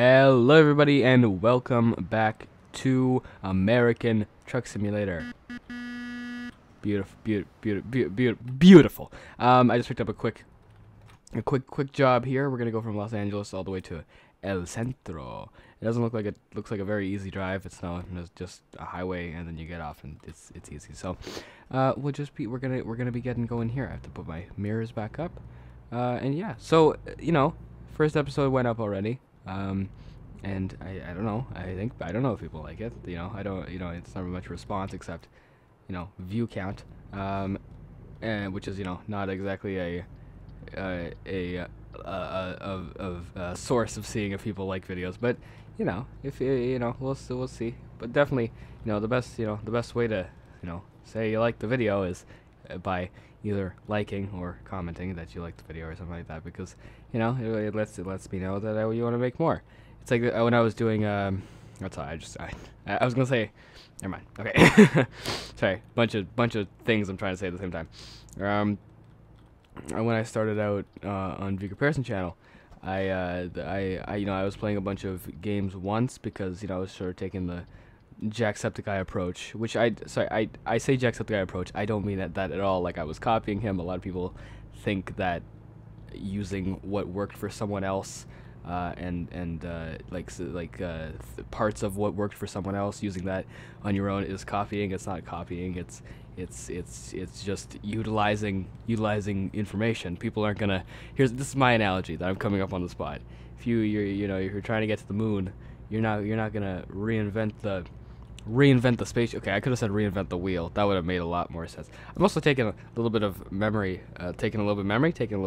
Hello everybody and welcome back to American Truck Simulator. Beautiful. I just picked up a quick job here. We're gonna go from Los Angeles all the way to El Centro. It doesn't look like it looks like a very easy drive. It's not. It's just a highway and then you get off and it's easy. So we're gonna be getting going here. I have to put my mirrors back up. And yeah. So first episode went up already. And I don't know. I don't know if people like it. I don't. It's not much response except, view count. And which is not exactly a source of seeing if people like videos. But if we'll see. But definitely, the best way to say you like the video is by either liking or commenting that you like the video or something like that, because it lets me know that you want to make more. It's like when I was doing that's all. I was gonna say, never mind. Okay, sorry. Bunch of things I'm trying to say at the same time. When I started out on Vive comparison channel, I was playing a bunch of games once because I was sort of taking the Jacksepticeye approach, which I say Jacksepticeye approach. I don't mean that at all. Like I was copying him. A lot of people think that using what worked for someone else, parts of what worked for someone else, using that on your own is copying. It's not copying. It's just utilizing information. People aren't gonna. This is my analogy that I'm coming up on the spot. If you're trying to get to the moon, you're not gonna reinvent the space. Okay, I could have said reinvent the wheel. That would have made a lot more sense. I'm also taking a little bit of memory, taking a little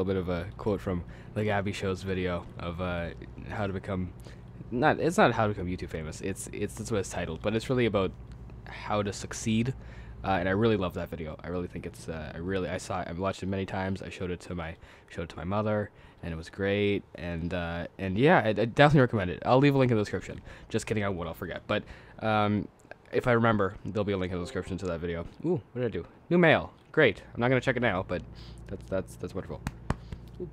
bit of a quote from the Gabby Show's video of how to become. It's not how to become YouTube famous. That's what it's titled, but it's really about how to succeed. And I really love that video. I really think it's. I watched it many times. I showed it to my mother, and it was great. And yeah, I definitely recommend it. I'll leave a link in the description. Just kidding, I won't. I'll forget. But if I remember, there'll be a link in the description to that video. Ooh, what did I do? New mail. Great. I'm not gonna check it now, but that's wonderful. Ooh.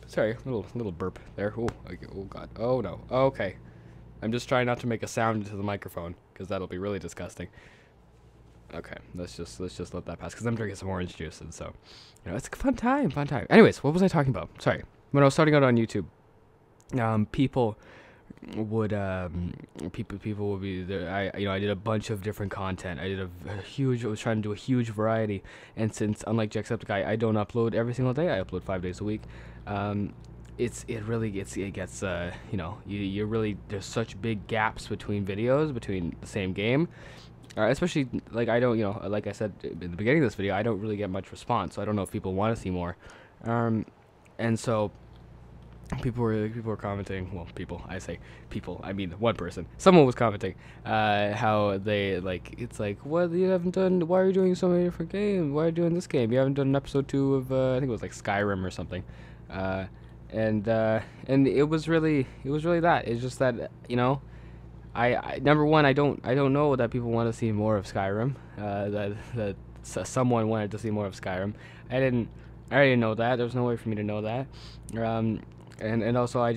Sorry, little burp there. Ooh, okay. Oh god. Oh no. Okay. I'm just trying not to make a sound into the microphone because that'll be really disgusting. Okay, let's just let that pass because I'm drinking some orange juice, and so it's a fun time. Anyways, what was I talking about? Sorry. When I was starting out on YouTube, people would be there. I did a bunch of different content. I was trying to do a huge variety, and since unlike Jacksepticeye, I don't upload every single day. I upload 5 days a week. It really gets you really, there's such big gaps between videos between the same game. Especially, like, I don't, like I said in the beginning of this video, I don't really get much response, so I don't know if people want to see more. And so, people were commenting, well, I mean one person. Someone was commenting, how they, it's like, what, you haven't done, why are you doing so many different games? Why are you doing this game? You haven't done an episode 2 of, I think it was, like, Skyrim or something. And it was really that. It's just that, I number one, I don't know that people want to see more of Skyrim. That someone wanted to see more of Skyrim. I didn't know that. There was no way for me to know that. And also I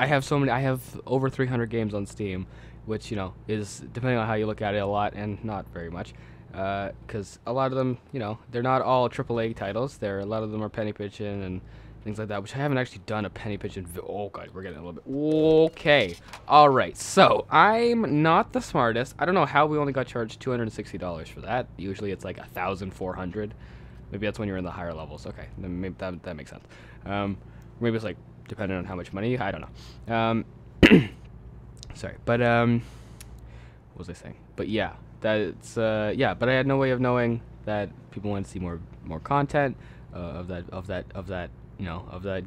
have over 300 games on Steam, which is, depending on how you look at it, a lot and not very much. Because a lot of them, they're not all AAA titles. A lot of them are penny pinching and things like that, which I haven't actually done a penny pinch in. Oh god, we're getting a little bit. Okay, all right. So I'm not the smartest. I don't know how we only got charged $260 for that. Usually it's like 1,400. Maybe that's when you're in the higher levels. Okay, then maybe that makes sense. Maybe it's like depending on how much money. I don't know. Sorry, but what was I saying? But yeah, that's yeah. But I had no way of knowing that people wanted to see more content of that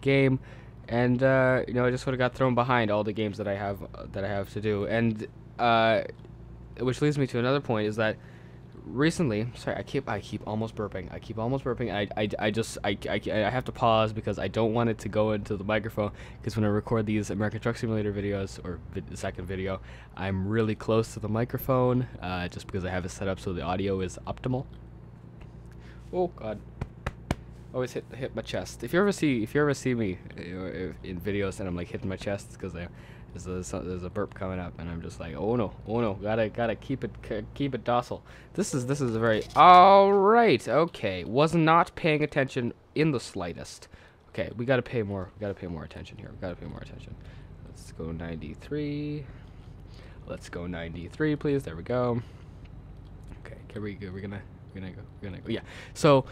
game, and I just sort of got thrown behind all the games that I have to do, and which leads me to another point, is that recently, sorry, I keep almost burping. I have to pause because I don't want it to go into the microphone, because when I record these American Truck Simulator videos, or the second video, I'm really close to the microphone, just because I have it set up so the audio is optimal. Oh god. Always hit my chest. If you ever see me in videos and I'm like hitting my chest, because I There's a burp coming up, and I'm just like, oh no, gotta keep it docile. This is a very all right. Okay, was not paying attention in the slightest. Okay, we gotta pay more. We gotta pay more attention here. We gotta pay more attention. Let's go 93. Let's go 93, please. There we go. Okay, here we go. We're gonna go. Yeah. So,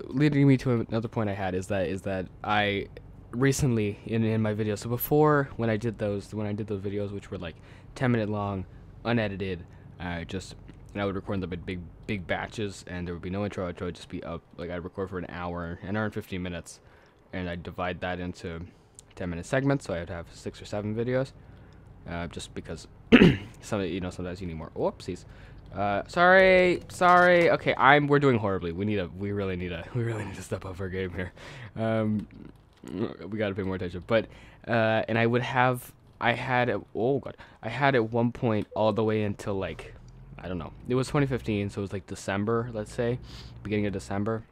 leading me to another point I had is that I recently in my videos. So before, when I did those videos, which were like 10-minute long, unedited, and I would record them in big batches, and there would be no intro. It would just be up. Like I'd record for an hour and 15 minutes, and I'd divide that into 10-minute segments. So I'd have 6 or 7 videos, just because sometimes you need more. Whoopsies. Sorry. Okay, we're doing horribly. We really need to step up our game here. We gotta pay more attention. But and I had at one point all the way until like, I don't know. It was 2015, so it was like December, let's say, beginning of December,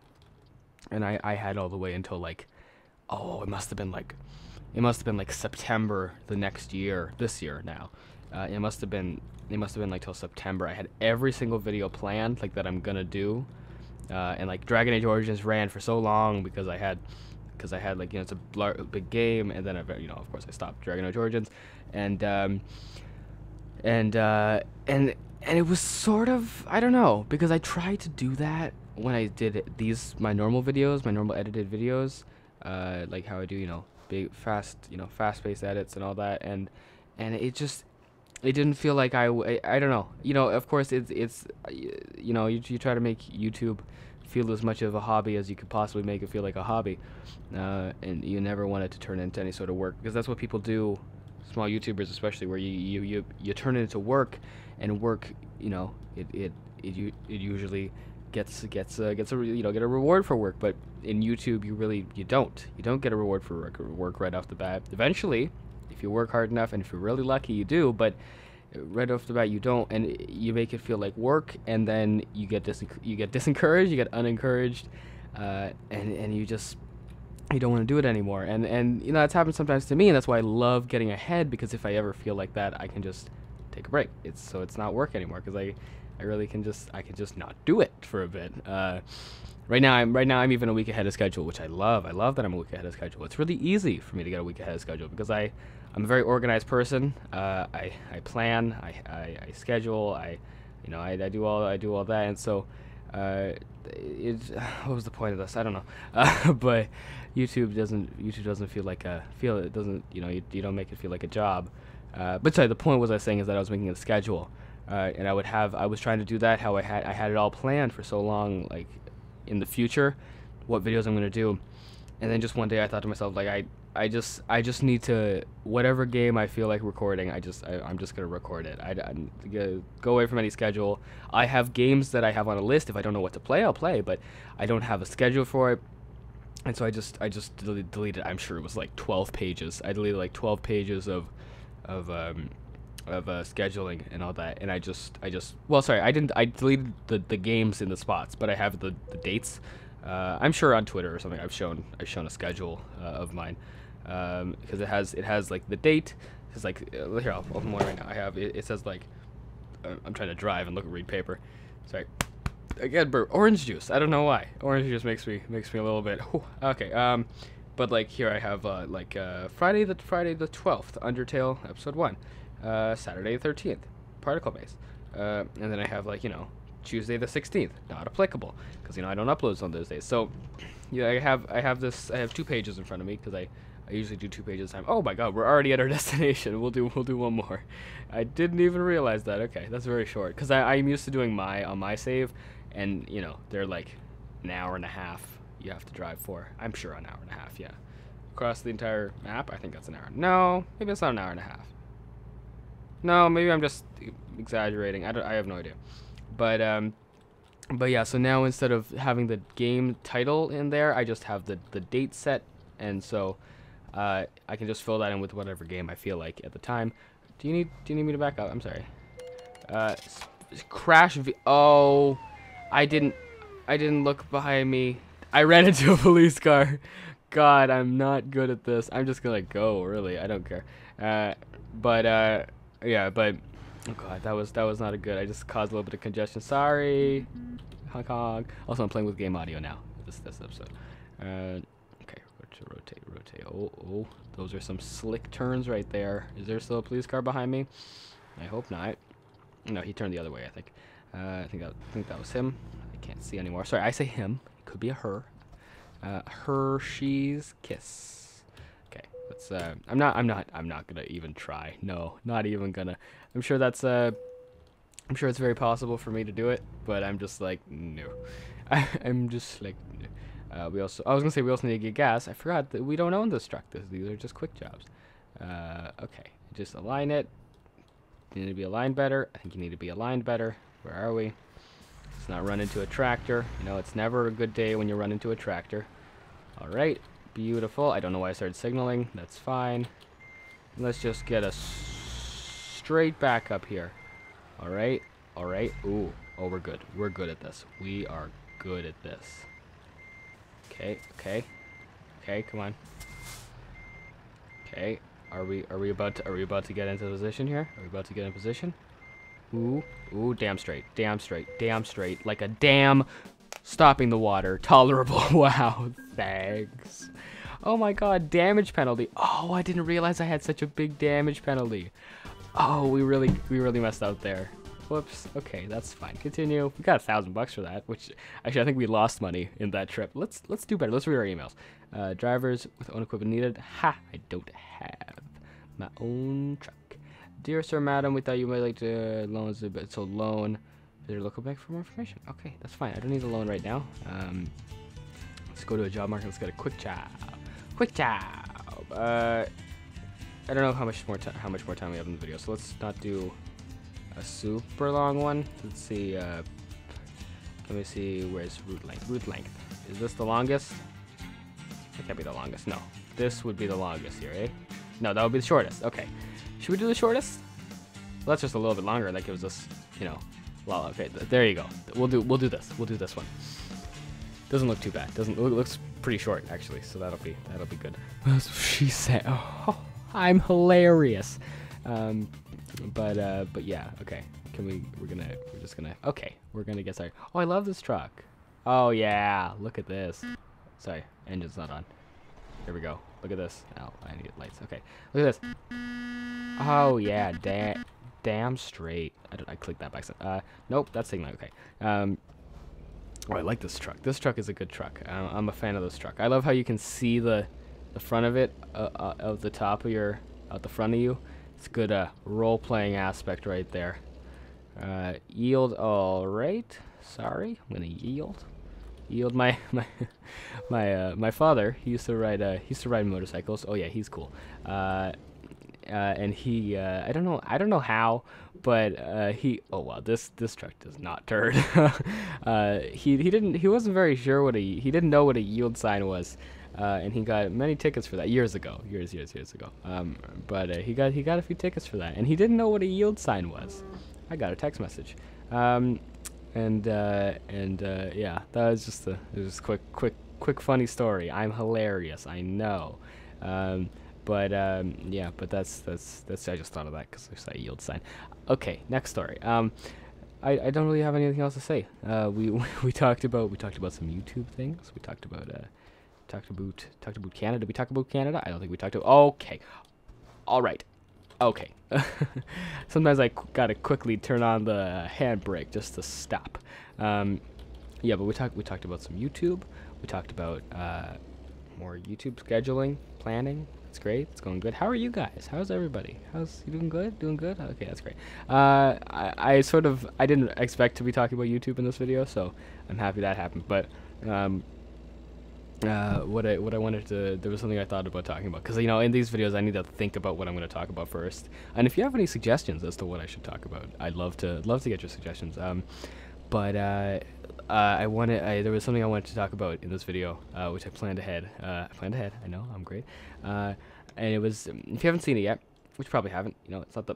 and I had all the way until like, it must have been like September the next year, this year now. It must have been like till September. I had every single video planned, like, that I'm gonna do, and like Dragon Age Origins ran for so long because I had like, it's a big game, and then of course I stopped Dragon Age Origins, and it was sort of, I don't know, because I tried to do that when I did my normal videos, my normal edited videos, like how I do, big fast-paced edits and all that, and it didn't feel like I don't know, of course it's you try to make YouTube feel as much of a hobby as you could possibly make it feel like a hobby, and you never want it to turn into any sort of work, because that's what people do, small YouTubers especially, where you turn it into work, and work, it usually gets a get a reward for work. But in YouTube you don't get a reward for work right off the bat. Eventually, if you work hard enough, and if you're really lucky, you do, but right off the bat you don't, and you make it feel like work, and then you get disencouraged, you get unencouraged, and you don't want to do it anymore, and that's happened sometimes to me, and that's why I love getting ahead, because if I ever feel like that, I can just take a break. It's not work anymore, because I really can just not do it for a bit. Right now I'm even a week ahead of schedule, which I love. I love that I'm a week ahead of schedule. It's really easy for me to get a week ahead of schedule, because I'm a very organized person. I plan, I schedule, I do all that, and so what was the point of this? I don't know. But YouTube doesn't feel like it doesn't, you don't make it feel like a job. But sorry, the point was I was saying is that I was making a schedule, and I was trying to do that how I had it all planned for so long, like in the future, what videos I'm gonna do, and then just one day I thought to myself, like, I just need to, whatever game I feel like recording, I'm just gonna record it. I go away from any schedule. I have games that I have on a list. If I don't know what to play, I'll play, but I don't have a schedule for it. And so I just deleted. I'm sure it was like 12 pages. I deleted like 12 pages of scheduling and all that. And I deleted the games in the spots, but I have the dates. I'm sure on Twitter or something I've shown a schedule of mine, because it has like the date. It's like here, I'll open one right now. I have it says like, I'm trying to drive and read paper. Sorry. Again, orange juice. I don't know why. Orange juice makes me a little bit. Whew, okay. But like here I have Friday the 12th, Undertale episode 1. Saturday the 13th, particle base. And then I have Tuesday the 16th, not applicable, because I don't upload on those days. So I have 2 pages in front of me, because I usually do 2 pages at a time. Oh my god, we're already at our destination. We'll do one more. I didn't even realize that. Okay, that's very short, because I'm used to doing on my save, and they're like an hour and a half you have to drive for. I'm sure an hour and a half, yeah. Across the entire map, I think that's an hour. No, maybe it's not an hour and a half. No, maybe I'm just exaggerating. I have no idea. But yeah, so now instead of having the game title in there, I just have the date set, and so I can just fill that in with whatever game I feel like at the time. Do you need me to back up? I'm sorry. Oh, I didn't look behind me. I ran into a police car. God, I'm not good at this. I'm just gonna go, really. I don't care. But yeah, but oh god, that was not a good. I just caused a little bit of congestion. Sorry, Hong Kong. Also, I'm playing with game audio now. This episode. Okay, rotate. Oh, those are some slick turns right there. Is there still a police car behind me? I hope not. No, he turned the other way. I think. I think that was him. I can't see anymore. Sorry, I say him. It could be a her. Hershey's Kiss. Okay, let's. I'm not gonna even try. No, not even gonna. I'm sure that's. I'm sure it's very possible for me to do it, but I'm just like no. I'm just like. No. I was gonna say we also need to get gas. I forgot that we don't own this truck. These are just quick jobs. Okay, just align it. You need to be aligned better. I think you need to be aligned better. Where are we? Let's not run into a tractor. You know, it's never a good day when you run into a tractor. All right, beautiful. I don't know why I started signaling. That's fine. Let's just get a straight back up here. All right. Ooh, oh, we're good. We're good at this. We are good at this. Okay, come on. Okay, are we about to get into position here? Are we about to get in position? Ooh, damn straight, like a dam stopping the water. Tolerable. Wow, thanks. Oh my god, damage penalty. Oh, I didn't realize I had such a big damage penalty. Oh, we really messed up there. Whoops. Okay, that's fine. Continue. We got $1,000 for that, which actually I think we lost money in that trip. Let's do better. Let's read our emails. Drivers with own equipment needed. Ha! I don't have my own truck. Dear sir, madam, we thought you might like to loans, so loan. Visit your local bank for more information. Okay, that's fine. I don't need a loan right now. Let's go to a job market. Let's get a quick job. I don't know how much more time we have in the video, so let's not do a super long one. Let's see. Let me see. Where's route length? Route length. Is this the longest? It can't be the longest. No, this would be the longest here, eh? No, that would be the shortest. Okay. Should we do the shortest? Well, that's just a little bit longer. That gives us, you know, well, okay. There you go. We'll do this. We'll do this one. Doesn't look too bad. It looks pretty short actually. So that'll be good. That's what she said. Oh, I'm hilarious. But yeah. Okay. We're gonna get started. Oh, I love this truck. Oh yeah. Look at this. Sorry, engine's not on. Here we go. Look at this. Oh, I need lights. Okay. Look at this. Oh yeah, damn straight. I clicked that by accident. Nope, that's signal. Okay. Oh, I like this truck. This truck is a good truck. I'm a fan of this truck. I love how you can see the front of it, of the top of out the front of you. It's good role-playing aspect right there. Yield. All right. Sorry, I'm gonna yield. Yield. My father. He used to ride motorcycles. Oh yeah, he's cool. And he I don't know how, but he oh wow, this truck does not turn. He wasn't very sure he didn't know what a yield sign was, and he got many tickets for that years ago. But he got a few tickets for that, and he didn't know what a yield sign was. I got a text message. Yeah, that was just quick funny story. I'm hilarious, I know. Yeah, but that's I just thought of that because there's that yield sign. Okay, next story. I don't really have anything else to say. We talked about some YouTube things. We talked about Canada. Did we talk about Canada? I don't think we talked about. Okay, all right. Okay. Sometimes I gotta quickly turn on the handbrake just to stop. Yeah, but we talked about some YouTube. We talked about more YouTube scheduling, planning. It's great. It's going good. How are you guys? How's everybody? You doing good? Doing good? Okay, that's great. I didn't expect to be talking about YouTube in this video, so I'm happy that happened. But what I wanted to, there was something I thought about talking about, because you know, in these videos I need to think about what I'm going to talk about first. And if you have any suggestions as to what I should talk about, I'd love to get your suggestions. There was something I wanted to talk about in this video, which I planned ahead. I know, I'm great. And it was, if you haven't seen it yet, which you probably haven't, you know, it's not the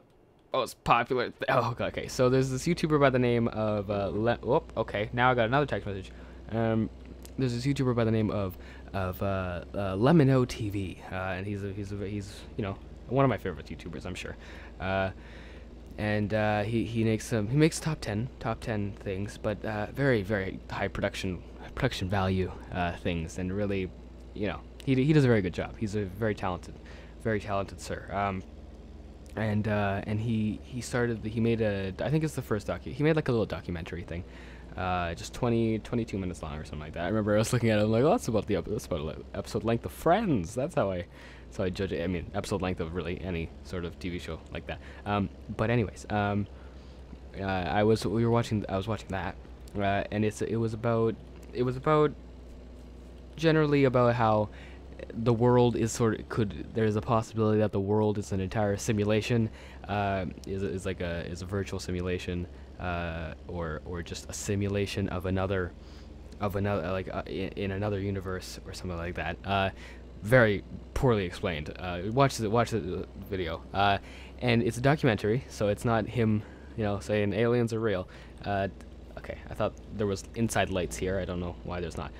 most popular. Oh, okay. So there's this YouTuber by the name of okay. Now I got another text message. There's this YouTuber by the name of Lemino TV, and he's you know, one of my favorite YouTubers, I'm sure. And he makes top ten things, but very very high production value things, and really, he does a very good job. He's a very talented sir. And he made I think it's the first he made like a little documentary thing, just 22 minutes long or something like that. I remember I was looking at it, I'm like, oh, that's about episode length of Friends. That's how I judge it. I mean, episode length of really any sort of TV show like that. But anyways, I was watching that, and it was about generally about how the world is there's a possibility that the world is an entire simulation, is a virtual simulation, or just a simulation of another like in another universe or something like that. Very poorly explained. Watch the video, and it's a documentary, so it's not him, saying aliens are real. Okay, I thought there was inside lights here. I don't know why there's not.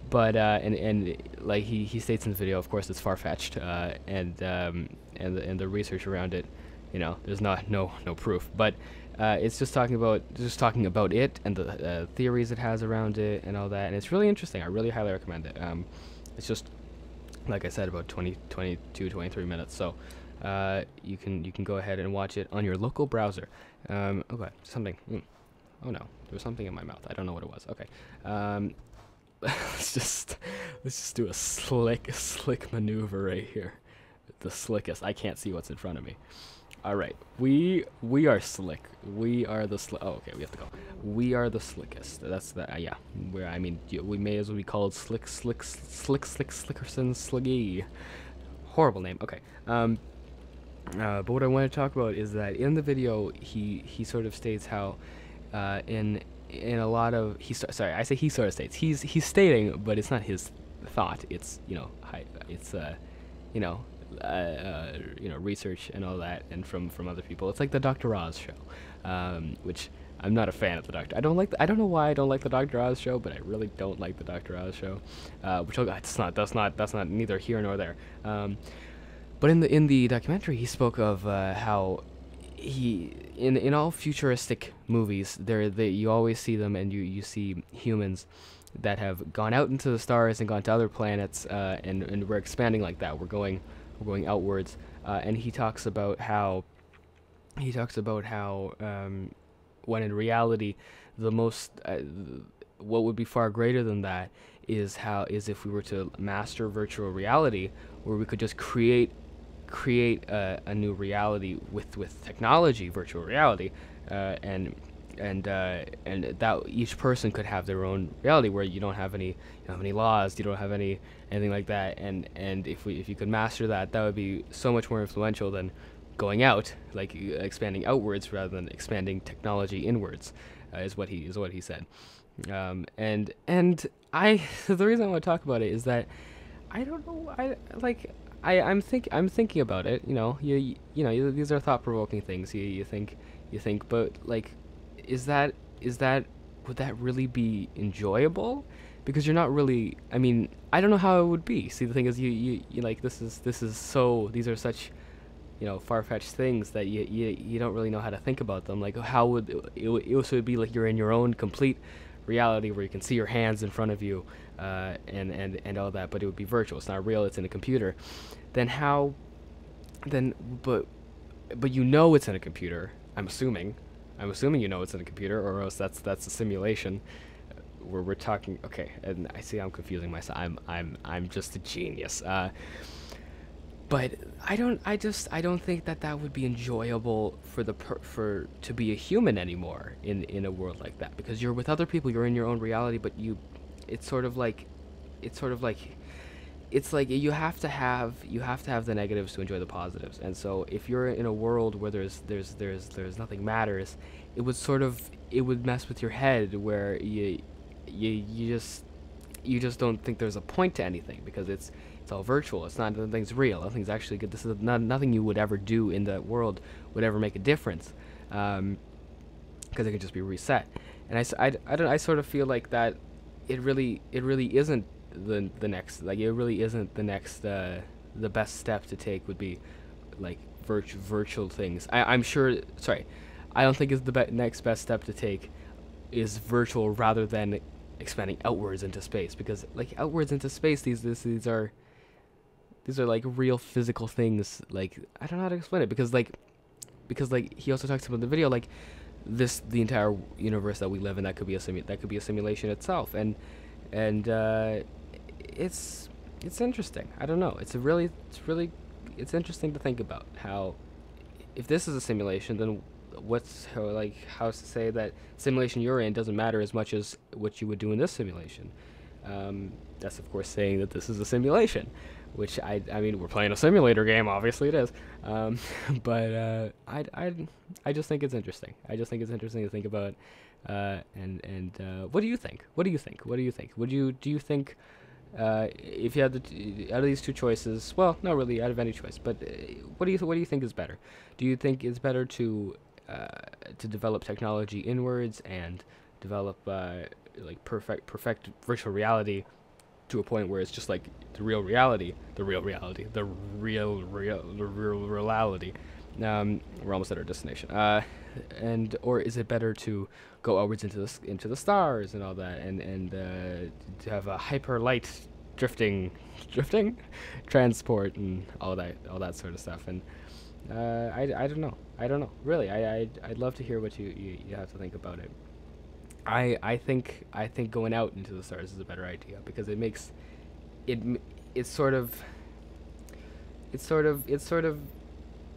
But and like he states in the video, of course it's far-fetched, and the research around it, there's no proof. But it's just talking about it and the theories it has around it and all that, and it's really interesting. I really highly recommend it. It's just, like I said, about 23 minutes. So you can go ahead and watch it on your local browser. Okay, something. Oh no, there was something in my mouth. I don't know what it was. Okay. let's just do a slick maneuver right here. The slickest. I can't see what's in front of me. All right, we are slick. We are the slick. Oh, okay, we have to go. We are the slickest. That's the yeah. We may as well be called Slickerson Sliggy. Horrible name. Okay. But what I want to talk about is that in the video he sort of states how in a lot of sorry, I say he sort of states, he's stating, but it's not his thought. It's research and all that, and from other people. It's like the Dr. Oz show, which I'm not a fan of the Doctor. I don't know why I don't like the Dr. Oz show, but I really don't like the Dr. Oz show. That's not neither here nor there. But in the documentary, he spoke of how in all futuristic movies, you always see them, and you see humans that have gone out into the stars and gone to other planets, and we're expanding like that. We're going outwards, and he talks about how when in reality, the most what would be far greater than that is if we were to master virtual reality, where we could just create a new reality with technology, virtual reality, and that each person could have their own reality where you don't have any laws, you don't have anything like that, and if you could master that would be so much more influential than going out, like expanding outwards rather than expanding technology inwards, is what he said. And the reason I want to talk about it is that I don't know, I'm thinking about it. These are thought-provoking things. You think, but like, would that really be enjoyable? Because you're not really. I mean, I don't know how it would be. See, the thing is, you like, these are such, far-fetched things that you don't really know how to think about them. Like, how would it would be like you're in your own complete reality where you can see your hands in front of you, and all that, but it would be virtual. It's not real. It's in a computer. But it's in a computer. I'm assuming it's in a computer, or else that's a simulation. Where we're talking. Okay, and I see I'm confusing myself. I'm just a genius. But I don't think that would be enjoyable to be a human anymore in a world like that, because you're with other people, you're in your own reality, but it's like you have to have the negatives to enjoy the positives. And so if you're in a world where there's nothing matters, it would mess with your head, where you just don't think there's a point to anything, because it's all virtual. It's not, nothing's real. Nothing's actually good. This is nothing you would ever do in that world would ever make a difference, because it could just be reset. And I sort of feel like that it really isn't the next, like, it really isn't the next, the best step to take would be like virtual things. I'm sure. Sorry, I don't think is the next best step to take is virtual rather than expanding outwards into space, because like outwards into space, these are like real physical things. Like I don't know how to explain it, because like he also talks about in the video, like the entire universe that we live in, that could be a simulation itself, and it's interesting. I don't know. It's interesting to think about how, if this is a simulation, then how's to say that simulation you're in doesn't matter as much as what you would do in this simulation. That's of course saying that this is a simulation, which I mean, we're playing a simulator game, obviously it is, but I just think it's interesting. I just think it's interesting to think about. And what do you think? What do you think? Do you think if you had out of these two choices, well, not really out of any choice, but what do you think is better? Do you think it's better to develop technology inwards and develop like perfect virtual reality to a point where it's just like the real reality? We're almost at our destination. Or is it better to go outwards into the stars and all that, and to have a hyper light drifting transport and all that sort of stuff? And I don't know really. I'd love to hear what you have to think about it. I think going out into the stars is a better idea, because it makes it's sort of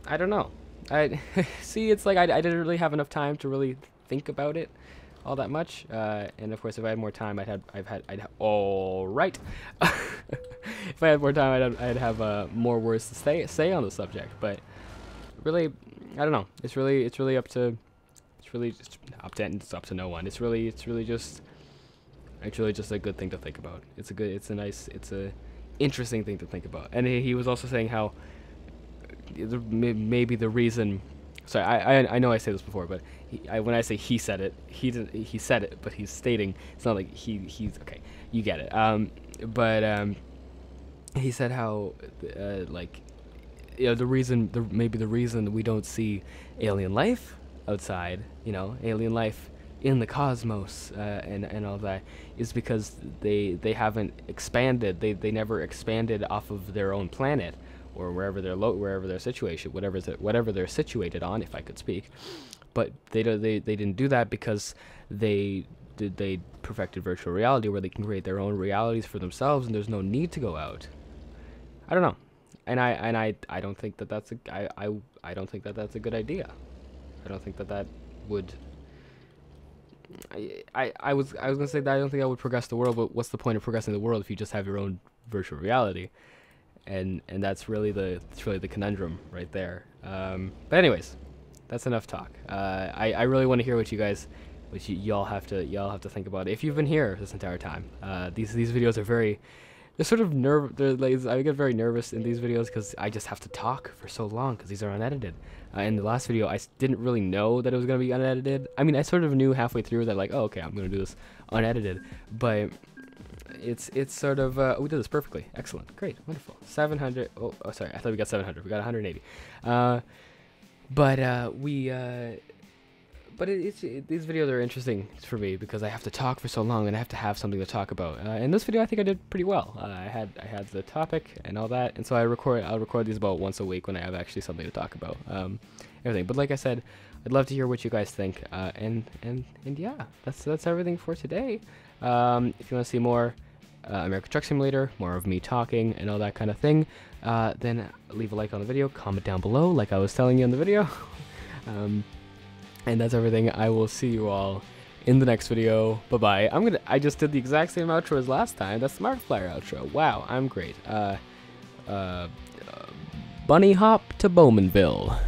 I don't know. I see. It's like I didn't really have enough time to really think about it all that much. And of course, if I had more time, I'd all right. If I had more time, I'd have more words to say on the subject. But really, I don't know. It's really up to no one. It's really just a good thing to think about. It's a interesting thing to think about. And he was also saying how maybe the reason. Sorry, I know I say this before, but when I say he said it, he said it, but he's stating it's not like he's okay. You get it. But he said how like, you know, the reason we don't see alien life outside, you know, alien life in the cosmos and all that, is because they haven't expanded. They never expanded off of their own planet, or wherever they're situated, whatever they're situated on, if I could speak. But they didn't do that because they perfected virtual reality, where they can create their own realities for themselves, and there's no need to go out. I don't know, and I don't think that that's I don't think that that's a good idea. I don't think that would. I was gonna say that I don't think that would progress the world, but what's the point of progressing the world if you just have your own virtual reality? And that's really the conundrum right there. But anyways, that's enough talk. I really want to hear what y'all have to think about it. If you've been here this entire time. These videos are they're sort of I get very nervous in these videos because I just have to talk for so long because these are unedited. In the last video, I didn't really know that it was going to be unedited. I mean, I sort of knew halfway through that, like, oh, okay, I'm going to do this unedited. But it's sort of, we did this perfectly. Excellent. Great. Wonderful. 700. Oh, sorry. I thought we got 700. We got 180. But these videos are interesting for me because I have to talk for so long and I have to have something to talk about. In this video, I think I did pretty well. I had the topic and all that, and so I'll record these about once a week when I have actually something to talk about. Everything. But like I said, I'd love to hear what you guys think. And yeah, that's everything for today. If you want to see more American Truck Simulator, more of me talking and all that kind of thing, then leave a like on the video, comment down below like I was telling you in the video. And that's everything. I will see you all in the next video. Bye-bye. I just did the exact same outro as last time. That's the Markiplier outro. Wow, I'm great. Bunny hop to Bowmanville.